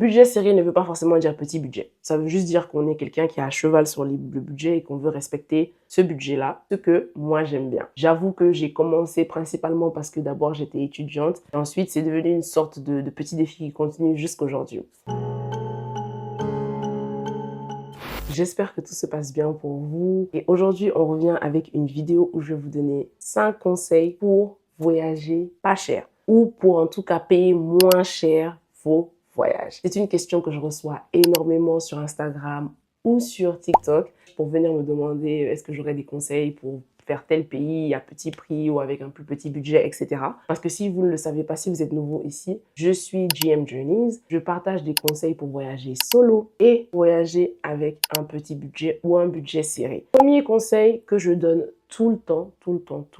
Budget serré ne veut pas forcément dire petit budget. Ça veut juste dire qu'on est quelqu'un qui est à cheval sur le budget et qu'on veut respecter ce budget-là, ce que moi j'aime bien. J'avoue que j'ai commencé principalement parce que d'abord j'étais étudiante et ensuite c'est devenu une sorte de petit défi qui continue jusqu'aujourd'hui. J'espère que tout se passe bien pour vous. Et aujourd'hui, on revient avec une vidéo où je vais vous donner 5 conseils pour voyager pas cher ou pour en tout cas payer moins cher vos voyages. C'est une question que je reçois énormément sur Instagram ou sur TikTok pour venir me demander est-ce que j'aurais des conseils pour faire tel pays à petit prix ou avec un plus petit budget, etc. Parce que si vous ne le savez pas, si vous êtes nouveau ici, je suis GM Journeys. Je partage des conseils pour voyager solo et voyager avec un petit budget ou un budget serré. Premier conseil que je donne tout le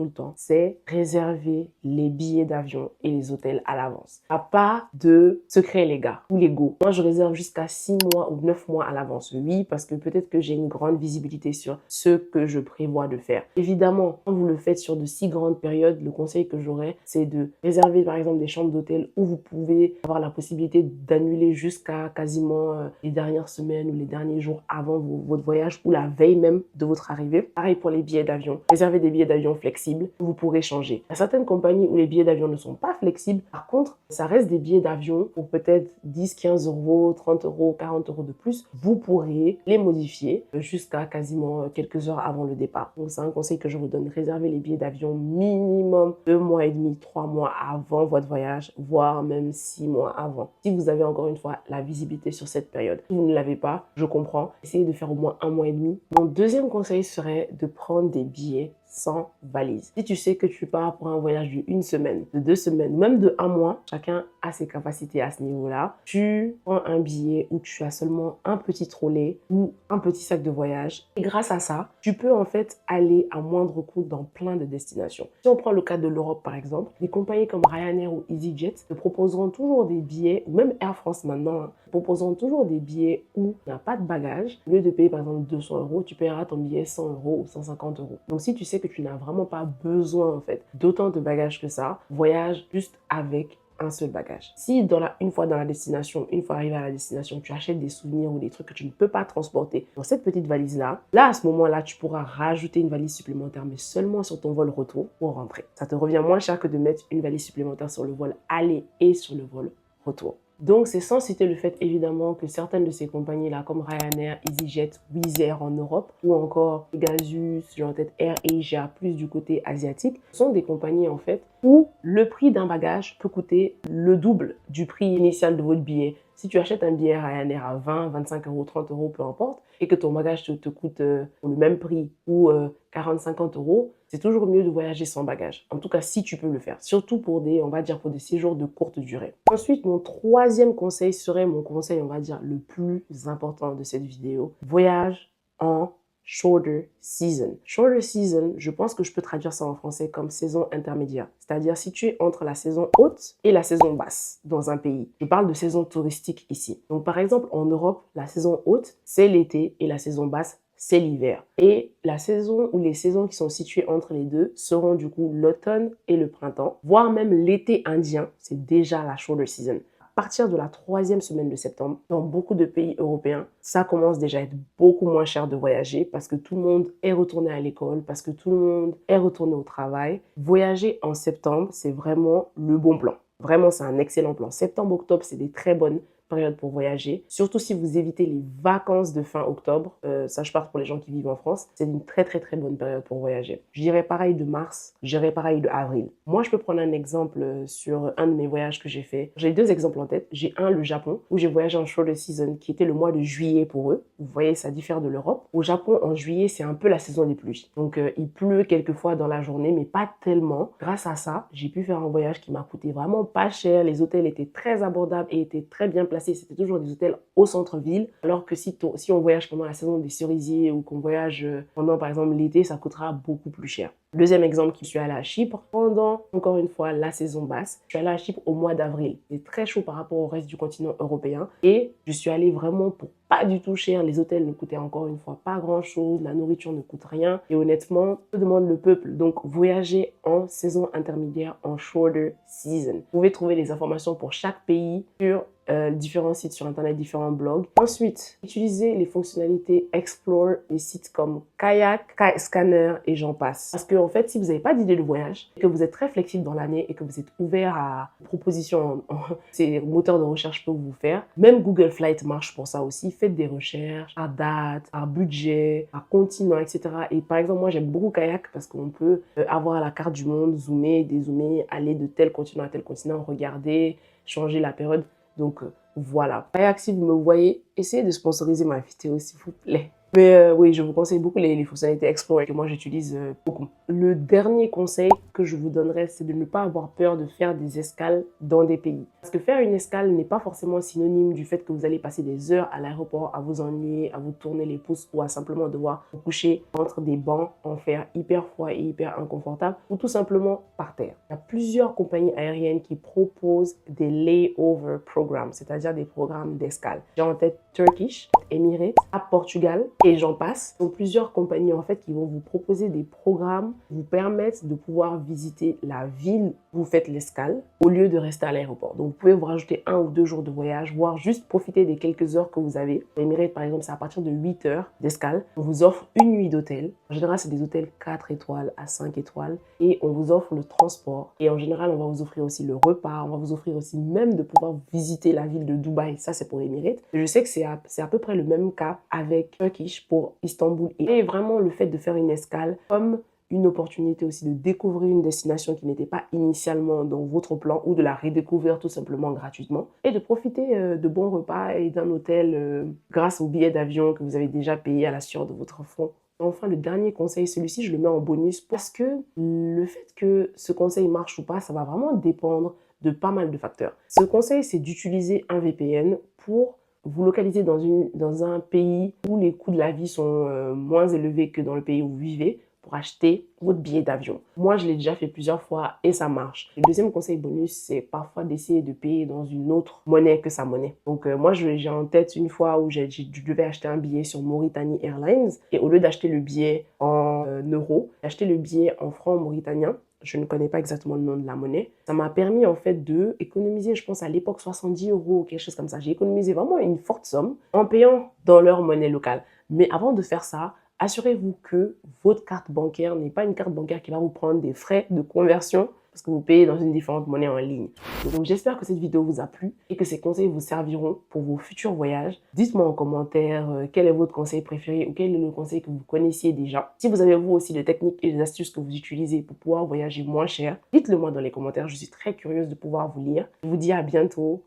temps, c'est réserver les billets d'avion et les hôtels à l'avance. Pas de secret, les gars, ou les go. Moi, je réserve jusqu'à 6 mois ou 9 mois à l'avance. Oui, parce que peut-être que j'ai une grande visibilité sur ce que je prévois de faire. Évidemment, quand vous le faites sur de si grandes périodes, le conseil que j'aurais, c'est de réserver par exemple des chambres d'hôtel où vous pouvez avoir la possibilité d'annuler jusqu'à quasiment les dernières semaines ou les derniers jours avant votre voyage ou la veille même de votre arrivée. Pareil pour les billets d'avion. Réservez des billets d'avion flexibles que vous pourrez changer. Il y a certaines compagnies où les billets d'avion ne sont pas flexibles. Par contre, ça reste des billets d'avion pour peut-être 10, 15 euros, 30 euros, 40 euros de plus. Vous pourrez les modifier jusqu'à quasiment quelques heures avant le départ. Donc, c'est un conseil que je vous donne. Réservez les billets d'avion minimum 2 mois et demi, 3 mois avant votre voyage, voire même 6 mois avant. Si vous avez encore une fois la visibilité sur cette période. Si vous ne l'avez pas, je comprends. Essayez de faire au moins 1 mois et demi. Mon deuxième conseil serait de prendre des billets sans valise. Si tu sais que tu pars pour un voyage d'1 semaine, de 2 semaines, même de 1 mois, chacun a ses capacités à ce niveau-là, tu prends un billet où tu as seulement un petit trolley ou un petit sac de voyage. Et grâce à ça, tu peux en fait aller à moindre coût dans plein de destinations. Si on prend le cas de l'Europe par exemple, des compagnies comme Ryanair ou EasyJet te proposeront toujours des billets, ou même Air France maintenant, proposeront toujours des billets où il n'y a pas de bagages. Au lieu de payer par exemple 200 euros, tu paieras ton billet 100 euros ou 150 euros. Donc si tu sais que tu n'as vraiment pas besoin en fait d'autant de bagages que ça, voyage juste avec un seul bagage. Si une fois dans la destination, une fois arrivé à la destination, tu achètes des souvenirs ou des trucs que tu ne peux pas transporter dans cette petite valise-là, à ce moment-là, tu pourras rajouter une valise supplémentaire, mais seulement sur ton vol retour pour rentrer. Ça te revient moins cher que de mettre une valise supplémentaire sur le vol aller et sur le vol retour. Donc, c'est sans citer le fait, évidemment, que certaines de ces compagnies-là, comme Ryanair, EasyJet, Wizz Air en Europe, ou encore Pegasus, j'ai en tête Air Asia, plus du côté asiatique, sont des compagnies, en fait, où le prix d'un bagage peut coûter le double du prix initial de votre billet. Si tu achètes un billet Ryanair à 20, 25 euros, 30 euros, peu importe, et que ton bagage te coûte pour le même prix ou 40, 50 euros, c'est toujours mieux de voyager sans bagage. En tout cas, si tu peux le faire. Surtout pour on va dire, pour des séjours de courte durée. Ensuite, mon troisième conseil serait mon conseil, on va dire, le plus important de cette vidéo. Voyage en shorter season. Shorter season, je pense que je peux traduire ça en français comme saison intermédiaire. C'est-à-dire si tu es entre la saison haute et la saison basse dans un pays. Je parle de saison touristique ici. Donc par exemple, en Europe, la saison haute, c'est l'été et la saison basse, c'est l'hiver. Et la saison ou les saisons qui sont situées entre les deux seront du coup l'automne et le printemps, voire même l'été indien, c'est déjà la shorter season. À partir de la 3e semaine de septembre, dans beaucoup de pays européens, ça commence déjà à être beaucoup moins cher de voyager parce que tout le monde est retourné à l'école, parce que tout le monde est retourné au travail. Voyager en septembre, c'est vraiment le bon plan. Vraiment, c'est un excellent plan. Septembre, octobre, c'est des très bonnes période pour voyager, surtout si vous évitez les vacances de fin octobre. Ça, je parle pour les gens qui vivent en France. C'est une très bonne période pour voyager. Je dirais pareil de mars, je dirais pareil de avril. Moi, je peux prendre un exemple sur un de mes voyages que j'ai fait. J'ai 2 exemples en tête. J'ai un, le Japon, où j'ai voyagé en shorter season, qui était le mois de juillet pour eux. Vous voyez, ça diffère de l'Europe. Au Japon, en juillet, c'est un peu la saison des pluies. Donc, il pleut quelquefois dans la journée, mais pas tellement. Grâce à ça, j'ai pu faire un voyage qui m'a coûté vraiment pas cher. Les hôtels étaient très abordables et étaient très bien placés. C'était toujours des hôtels au centre-ville, alors que si on voyage pendant la saison des cerisiers ou qu'on voyage pendant par exemple l'été, ça coûtera beaucoup plus cher. Deuxième exemple, je suis allée à Chypre pendant, encore une fois, la saison basse. Je suis allée à Chypre au mois d'avril. C'est très chaud par rapport au reste du continent européen. Et je suis allée vraiment pour pas du tout cher. Les hôtels ne coûtaient encore une fois pas grand-chose. La nourriture ne coûte rien. Et honnêtement, que demande le peuple? Donc, voyager en saison intermédiaire, en shorter season. Vous pouvez trouver les informations pour chaque pays sur différents sites sur Internet, différents blogs. Ensuite, utilisez les fonctionnalités Explore, des sites comme Kayak, Skyscanner et j'en passe. Parce que en fait, si vous n'avez pas d'idée de voyage, et que vous êtes très flexible dans l'année et que vous êtes ouvert à propositions, ces moteurs de recherche peuvent vous faire. Même Google Flight marche pour ça aussi. Faites des recherches par date, par budget, par continent, etc. Et par exemple, moi, j'aime beaucoup Kayak parce qu'on peut avoir la carte du monde, zoomer, dézoomer, aller de tel continent à tel continent, regarder, changer la période. Donc, voilà. Kayak, si vous me voyez, essayez de sponsoriser ma vidéo, s'il vous plaît. Mais oui, je vous conseille beaucoup les fonctionnalités Explore que moi j'utilise beaucoup. Le dernier conseil que je vous donnerais, c'est de ne pas avoir peur de faire des escales dans des pays. Parce que faire une escale n'est pas forcément synonyme du fait que vous allez passer des heures à l'aéroport à vous ennuyer, à vous tourner les pouces ou à simplement devoir vous coucher entre des bancs en fer hyper froid et hyper inconfortable ou tout simplement par terre. Il y a plusieurs compagnies aériennes qui proposent des layover programmes, c'est-à-dire des programmes d'escale. J'ai en tête Turkish, Emirates, à Portugal et j'en passe. Ce sont plusieurs compagnies en fait qui vont vous proposer des programmes qui vous permettent de pouvoir visiter la ville où vous faites l'escale au lieu de rester à l'aéroport. Donc vous pouvez vous rajouter 1 ou 2 jours de voyage, voire juste profiter des quelques heures que vous avez. Emirates par exemple, c'est à partir de 8 heures d'escale. On vous offre une nuit d'hôtel. En général, c'est des hôtels 4 étoiles à 5 étoiles et on vous offre le transport. Et en général, on va vous offrir aussi le repas, on va vous offrir aussi même de pouvoir visiter la ville de Dubaï. Ça, c'est pour Emirates. Je sais que c'est à peu près le même cas avec Turkish pour Istanbul. Et vraiment, le fait de faire une escale comme une opportunité aussi de découvrir une destination qui n'était pas initialement dans votre plan ou de la redécouvrir tout simplement gratuitement et de profiter de bons repas et d'un hôtel grâce au billet d'avion que vous avez déjà payé à la sueur de votre front. Enfin, le dernier conseil, celui-ci, je le mets en bonus parce que le fait que ce conseil marche ou pas, ça va vraiment dépendre de pas mal de facteurs. Ce conseil, c'est d'utiliser un VPN pour vous localiser dans un pays où les coûts de la vie sont moins élevés que dans le pays où vous vivez pour acheter votre billet d'avion. Moi, je l'ai déjà fait plusieurs fois et ça marche. Le deuxième conseil bonus, c'est parfois d'essayer de payer dans une autre monnaie que sa monnaie. Donc, moi, j'ai en tête une fois où je devais acheter un billet sur Mauritanie Airlines et au lieu d'acheter le billet en euros, j'ai acheté le billet en francs mauritaniens. Je ne connais pas exactement le nom de la monnaie. Ça m'a permis en fait de économiser, je pense à l'époque, 70 euros ou quelque chose comme ça. J'ai économisé vraiment une forte somme en payant dans leur monnaie locale. Mais avant de faire ça, assurez-vous que votre carte bancaire n'est pas une carte bancaire qui va vous prendre des frais de conversion parce que vous payez dans une différente monnaie en ligne. Donc j'espère que cette vidéo vous a plu et que ces conseils vous serviront pour vos futurs voyages. Dites-moi en commentaire quel est votre conseil préféré ou quel est le conseil que vous connaissiez déjà. Si vous avez vous aussi des techniques et des astuces que vous utilisez pour pouvoir voyager moins cher, dites-le moi dans les commentaires. Je suis très curieuse de pouvoir vous lire. Je vous dis à bientôt.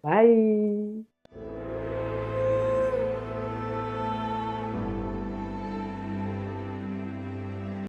Bye!